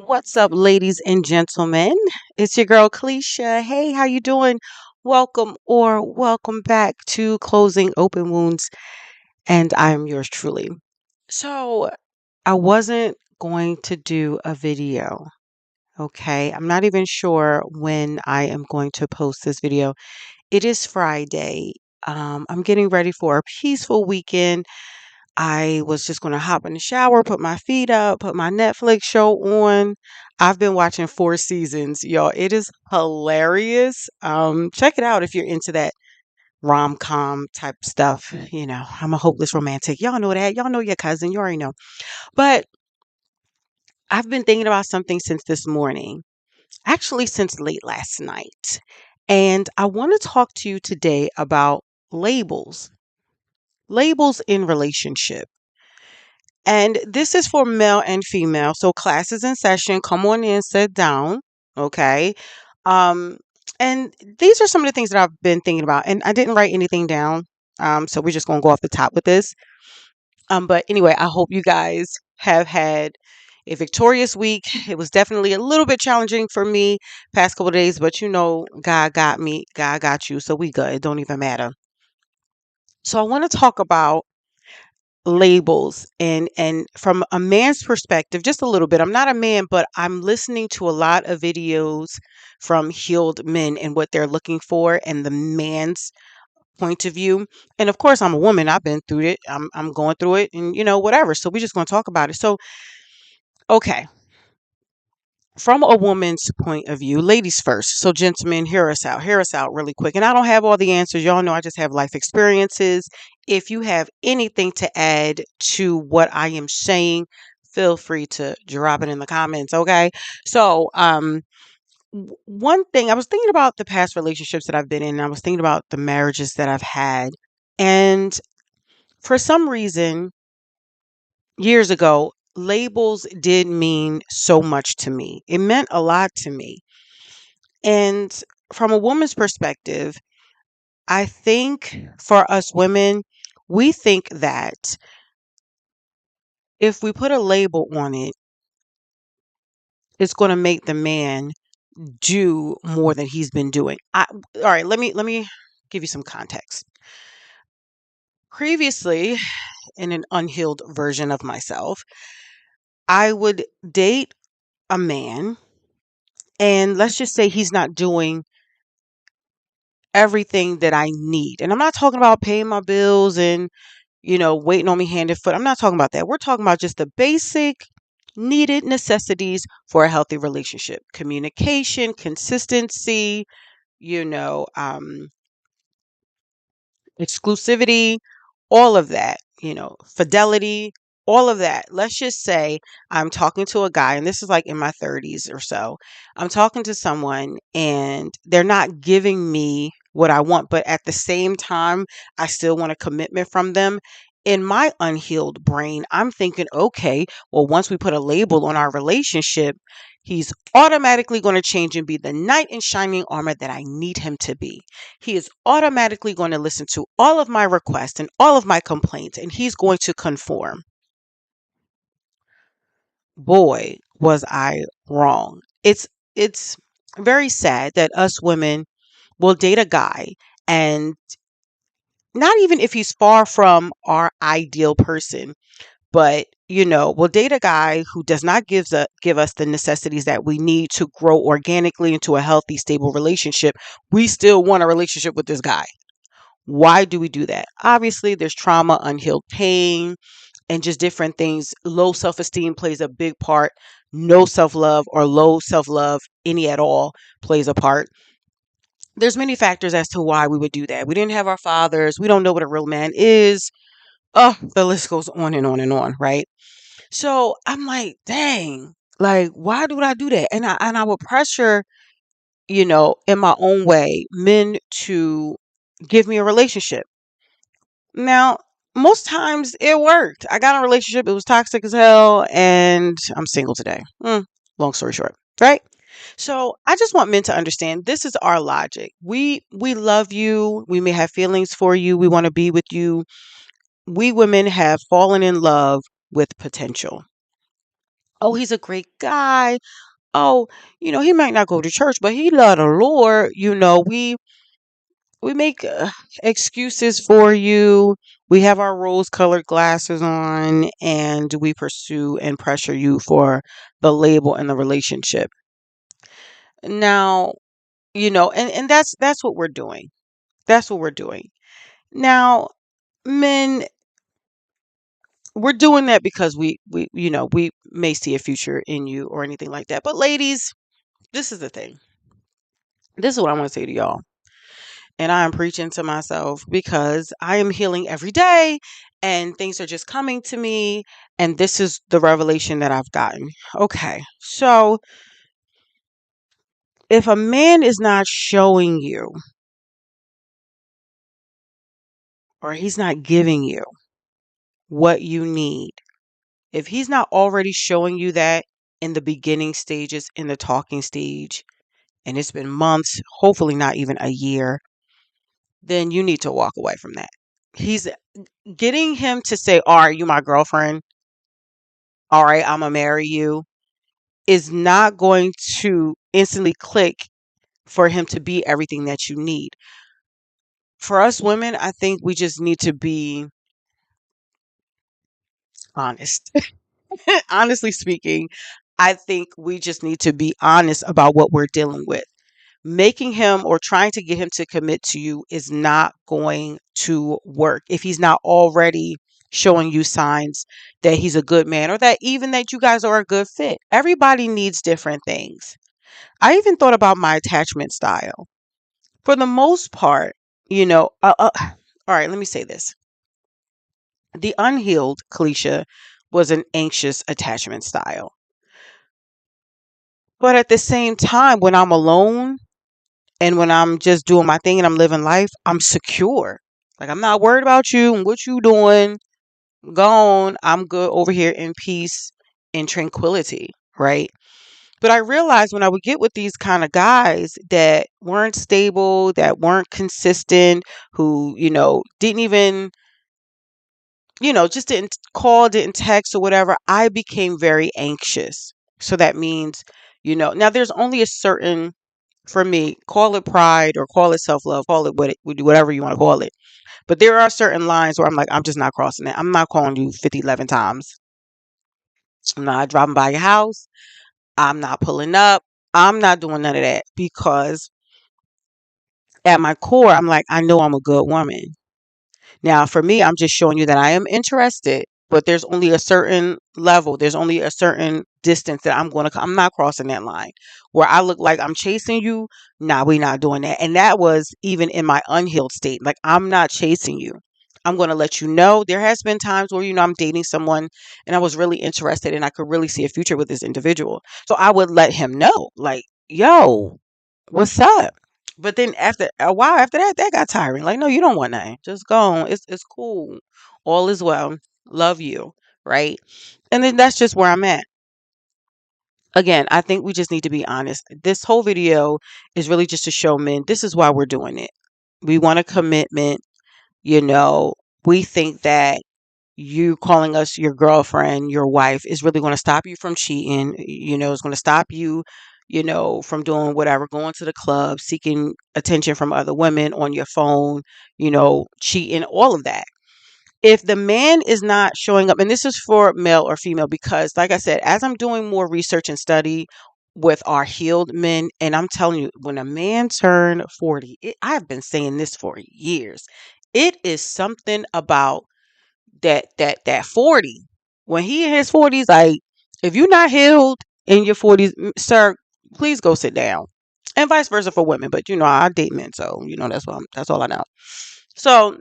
What's up, ladies and gentlemen? It's your girl Kalisha. Hey, how you doing? Welcome back to Closing Open Wounds, and I am yours truly. So, I wasn't going to do a video, okay? I'm not even sure when I am going to post this video. It is Friday. I'm getting ready for a peaceful weekend. I was just going to hop in the shower, put my feet up, put my Netflix show on. I've been watching four seasons, y'all. It is hilarious. Check it out if you're into that rom-com type stuff. I'm a hopeless romantic. Y'all know that. Y'all know your cousin. You already know. But I've been thinking about something since this morning, actually since late last night. And I want to talk to you today about labels, labels in relationship. And this is for male and female. So class is in session. Come on in, sit down. Okay. Um, and these are some of the things that I've been thinking about. And I didn't write anything down. So we're just gonna go off the top with this. But anyway, I hope you guys have had a victorious week. It was definitely a little bit challenging for me past couple of days, but God got me, God got you. So we good. It don't even matter. So I want to talk about labels and from a man's perspective just a little bit. I'm not a man, but I'm listening to a lot of videos from healed men and what they're looking for and the man's point of view. And of course I'm a woman. I've been through it. I'm going through it and whatever. So we're just going to talk about it. So okay, from a woman's point of view, ladies first. So, gentlemen, hear us out really quick. And I don't have all the answers. Y'all know I just have life experiences. If you have anything to add to what I am saying, feel free to drop it in the comments. Okay. So, one thing I was thinking about the past relationships that I've been in, and I was thinking about the marriages that I've had. And for some reason, years ago, labels did mean so much to me. It meant a lot to me. And from a woman's perspective, I think for us women, we think that if we put a label on it, it's going to make the man do more than he's been doing. All right, let me give you some context. Previously, in an unhealed version of myself, I would date a man, and let's just say he's not doing everything that I need. And I'm not talking about paying my bills and waiting on me hand and foot. I'm not talking about that. We're talking about just the basic needed necessities for a healthy relationship: communication, consistency, you know, um, exclusivity, all of that, fidelity, all of that. Let's just say I'm talking to a guy, and this is like in my 30s or so. I'm talking to someone, and they're not giving me what I want, but at the same time, I still want a commitment from them. In my unhealed brain, I'm thinking, okay, well, once we put a label on our relationship, he's automatically going to change and be the knight in shining armor that I need him to be. He is automatically going to listen to all of my requests and all of my complaints, and he's going to conform. Boy, was I wrong. It's very sad that us women will date a guy, and not even if he's far from our ideal person, but we'll date a guy who does not give us the necessities that we need to grow organically into a healthy, stable relationship. We still want a relationship with this guy. Why do we do that? Obviously, there's trauma, unhealed pain, and just different things. Low self esteem plays a big part. No self love or low self love, any at all, plays a part. There's many factors as to why we would do that. We didn't have our fathers. We don't know what a real man is. Oh, the list goes on and on and on, right? So I'm like, dang, like, why do I do that? And I would pressure, in my own way, men to give me a relationship. Now, most times it worked. I got in a relationship, it was toxic as hell, and I'm single today. Long story short, right? So I just want men to understand this is our logic. We love you. We may have feelings for you. We want to be with you. We women have fallen in love with potential. Oh, he's a great guy. Oh, he might not go to church, but he love the Lord. We make excuses for you. We have our rose-colored glasses on, and we pursue and pressure you for the label and the relationship. Now, and that's what we're doing. That's what we're doing. Now, men, we're doing that because we may see a future in you or anything like that. But ladies, this is the thing. This is what I want to say to y'all. And I am preaching to myself because I am healing every day and things are just coming to me. And this is the revelation that I've gotten. Okay. So if a man is not showing you or he's not giving you what you need, if he's not already showing you that in the beginning stages, in the talking stage, and it's been months, hopefully not even a year, then you need to walk away from that. He's getting him to say, "All right, you my girlfriend. All right, I'm gonna marry you," is not going to instantly click for him to be everything that you need. For us women, I think we just need to be honest. Honestly speaking, I think we just need to be honest about what we're dealing with. Making him or trying to get him to commit to you is not going to work if he's not already showing you signs that he's a good man or that even that you guys are a good fit. Everybody needs different things. I even thought about my attachment style. For the most part, all right, let me say this. The unhealed Kalisha was an anxious attachment style. But at the same time, when I'm alone and when I'm just doing my thing and I'm living life, I'm secure. Like I'm not worried about you and what you doing. Gone. I'm good over here in peace and tranquility, right? But I realized when I would get with these kind of guys that weren't stable, that weren't consistent, who, didn't even, just didn't call, didn't text or whatever, I became very anxious. So that means, now there's only a certain, for me, call it pride or call it self love, call it whatever you want to call it. But there are certain lines where I'm like, I'm just not crossing it. I'm not calling you 50, 11 times. I'm not driving by your house. I'm not pulling up. I'm not doing none of that because at my core, I'm like, I know I'm a good woman. Now, for me, I'm just showing you that I am interested, but there's only a certain level, there's only a certain distance that I'm not crossing that line where I look like I'm chasing you. Nah, we're not doing that. And that was even in my unhealed state. Like, I'm not chasing you. I'm going to let you know there has been times where, I'm dating someone and I was really interested and I could really see a future with this individual. So I would let him know, like, yo, what's up? But then after a while after that, that got tiring. Like, no, you don't want nothing. Just go on. It's cool. All is well. Love you. Right. And then that's just where I'm at. Again, I think we just need to be honest. This whole video is really just to show men this is why we're doing it. We want a commitment. You know, we think that you calling us your girlfriend, your wife is really going to stop you from cheating. It's going to stop you, from doing whatever, going to the club, seeking attention from other women on your phone, cheating, all of that. If the man is not showing up, and this is for male or female, because like I said, as I'm doing more research and study with our healed men, and I'm telling you, when a man turned 40, I've been saying this for years. It is something about that 40 when he in his 40s, like, if you're not healed in your 40s, sir, please go sit down, and vice versa for women. But I date men, so that's all I know. So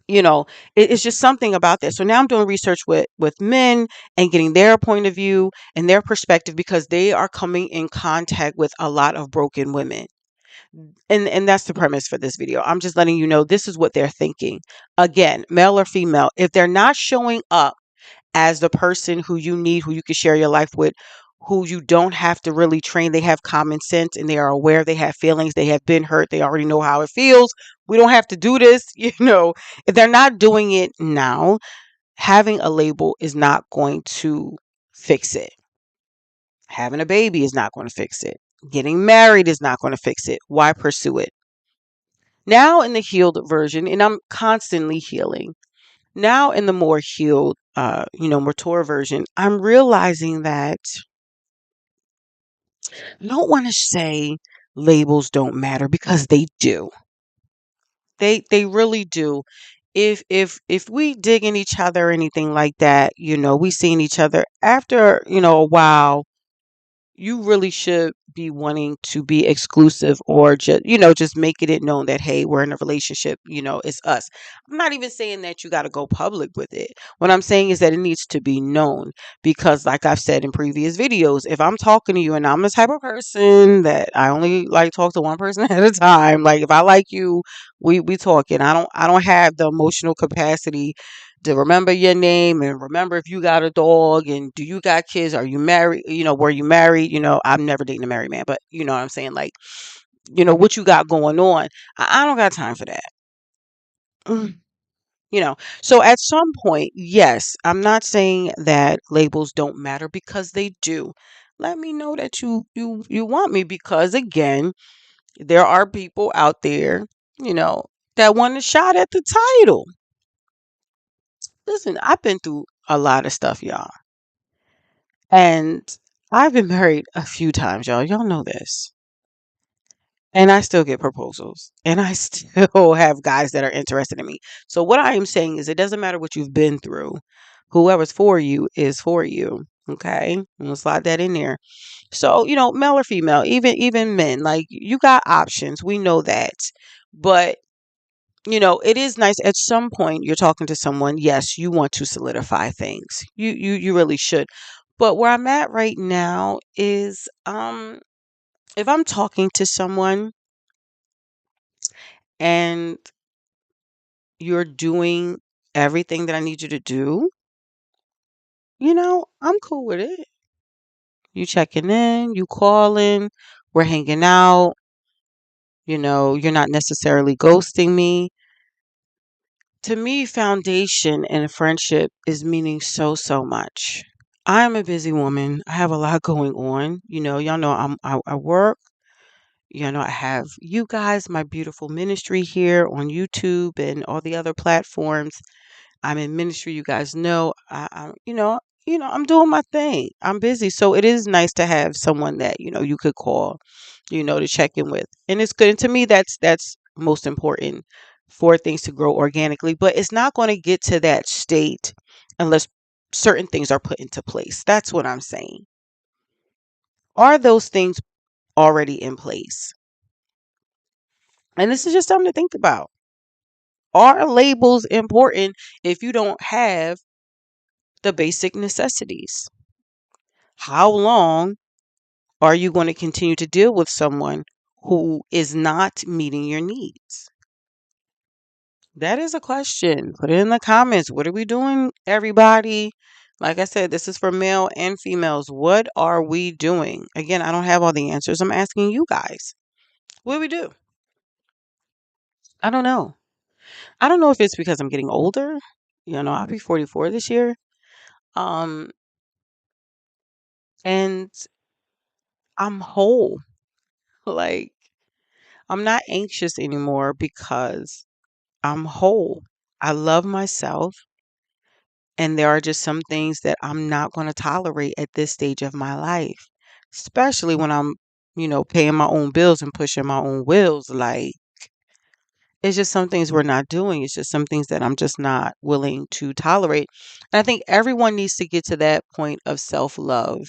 it's just something about this. So now I'm doing research with men and getting their point of view and their perspective because they are coming in contact with a lot of broken women. And that's the premise for this video. I'm just letting you know this is what they're thinking. Again, male or female, if they're not showing up as the person who you need, who you can share your life with, who you don't have to really train, they have common sense and they are aware, they have feelings, they have been hurt, they already know how it feels. We don't have to do this, If they're not doing it now, having a label is not going to fix it. Having a baby is not going to fix it. Getting married is not going to fix it. Why pursue it? Now in the healed version, and I'm constantly healing. Now in the more healed, mature version, I'm realizing that I don't want to say labels don't matter because they do. They really do. If we dig in each other or anything like that, we seeing each other after, a while, you really should be wanting to be exclusive or just making it known that, hey, we're in a relationship, it's us. I'm not even saying that you got to go public with it. What I'm saying is that it needs to be known because, like I've said in previous videos, if I'm talking to you and I'm the type of person that I only like talk to one person at a time, like if I like you, we talking. I don't have the emotional capacity to remember your name and remember if you got a dog and do you got kids, are you married, were you married, I'm never dating a married man, but you know what I'm saying, like, what you got going on. I don't got time for that. Mm. So at some point, yes, I'm not saying that labels don't matter because they do. Let me know that you want me, because again, there are people out there, you know that want a shot at the title. Listen, I've been through a lot of stuff, y'all. And I've been married a few times, y'all. Y'all know this. And I still get proposals. And I still have guys that are interested in me. So what I am saying is it doesn't matter what you've been through. Whoever's for you is for you. Okay? I'm gonna slide that in there. So, male or female, even men, like you got options. We know that. But it is nice at some point you're talking to someone. Yes, you want to solidify things. You really should. But where I'm at right now is if I'm talking to someone and you're doing everything that I need you to do, I'm cool with it. You checking in, you calling, we're hanging out, you're not necessarily ghosting me. To me, foundation in a friendship is meaning so, so much. I am a busy woman. I have a lot going on. Y'all know I work. I have you guys, my beautiful ministry here on YouTube and all the other platforms. I'm in ministry. You guys know, I'm doing my thing. I'm busy, so it is nice to have someone that you could call, to check in with, and it's good. And to me, that's most important for things to grow organically. But it's not going to get to that state unless certain things are put into place. That's what I'm saying. Are those things already in place? And this is just something to think about. Are labels important if you don't have the basic necessities? How long are you going to continue to deal with someone who is not meeting your needs? That is a question. Put it in the comments. What are we doing, everybody? Like I said, this is for male and females. What are we doing? Again, I don't have all the answers. I'm asking you guys. What do we do? I don't know. I don't know if it's because I'm getting older. I'll be 44 this year. Um, and I'm whole. Like, I'm not anxious anymore because I'm whole. I love myself. And there are just some things that I'm not going to tolerate at this stage of my life, especially when I'm, paying my own bills and pushing my own wills. Like, it's just some things we're not doing. It's just some things that I'm just not willing to tolerate. And I think everyone needs to get to that point of self love.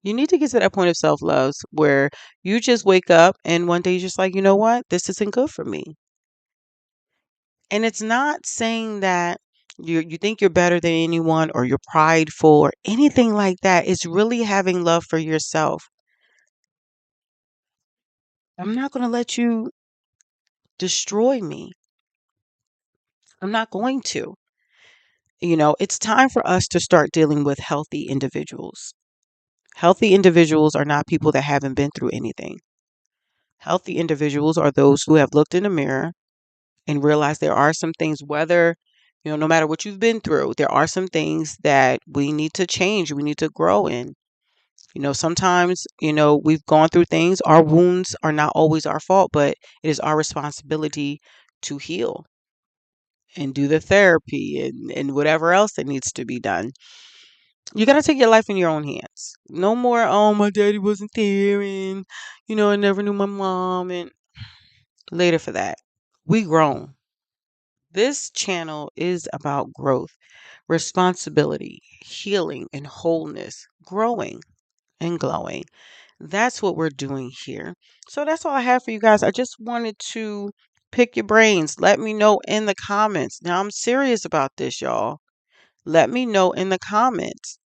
You need to get to that point of self love where you just wake up and one day you're just like, you know what? This isn't good for me. And it's not saying that you think you're better than anyone or you're prideful or anything like that. It's really having love for yourself. I'm not going to let you destroy me. I'm not going to. It's time for us to start dealing with healthy individuals. Healthy individuals are not people that haven't been through anything. Healthy individuals are those who have looked in the mirror and realized there are some things, whether No matter what you've been through, there are some things that we need to change, we need to grow in. Sometimes, we've gone through things. Our wounds are not always our fault, but it is our responsibility to heal and do the therapy and whatever else that needs to be done. You got to take your life in your own hands. No more, oh, my daddy wasn't there and, I never knew my mom and later for that. We grown. This channel is about growth, responsibility, healing, and wholeness, growing and glowing. That's what we're doing here. So that's all I have for you guys. I just wanted to pick your brains. Let me know in the comments. Now, I'm serious about this, y'all. Let me know in the comments.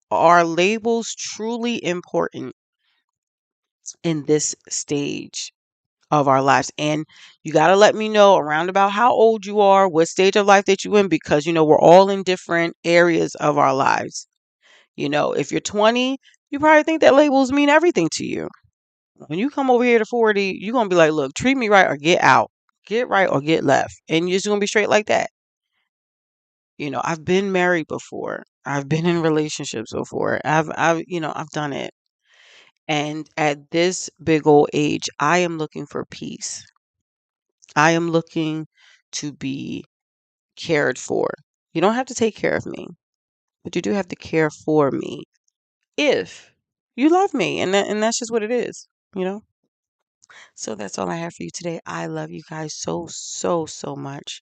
Are labels truly important in this stage of our lives? And you got to let me know around about how old you are, what stage of life that you're in, because, we're all in different areas of our lives. If you're 20, you probably think that labels mean everything to you. When you come over here to 40, you're going to be like, look, treat me right or get out. Get right or get left. And you're just going to be straight like that. I've been married before. I've been in relationships before. I've done it. And at this big old age, I am looking for peace. I am looking to be cared for. You don't have to take care of me, but you do have to care for me if you love me. And that's just what it is, you know? So that's all I have for you today. I love you guys so, so, so much.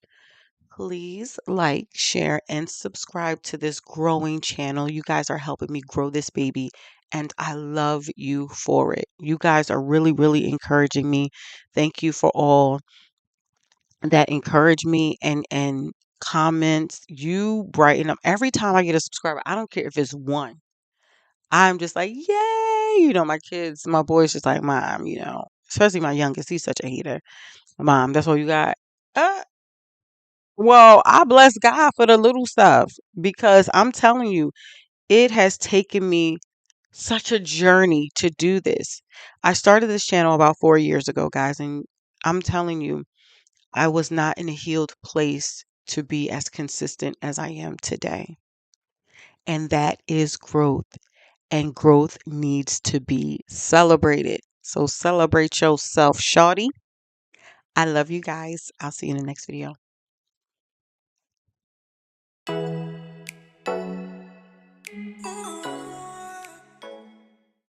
Please like, share, and subscribe to this growing channel. You guys are helping me grow this baby, and I love you for it. You guys are really, really encouraging me. Thank you for all that encourage me and comments. You brighten up every time I get a subscriber. I don't care if it's one. I'm just like, yay! My kids, my boy's just like, Mom, especially my youngest, he's such a hater. Mom, that's all you got. Uh, well, I bless God for the little stuff because I'm telling you, it has taken me such a journey to do this. I started this channel about 4 years ago, guys, and I'm telling you, I was not in a healed place to be as consistent as I am today. And that is growth. And growth needs to be celebrated. So celebrate yourself, shawty. I love you guys. I'll see you in the next video.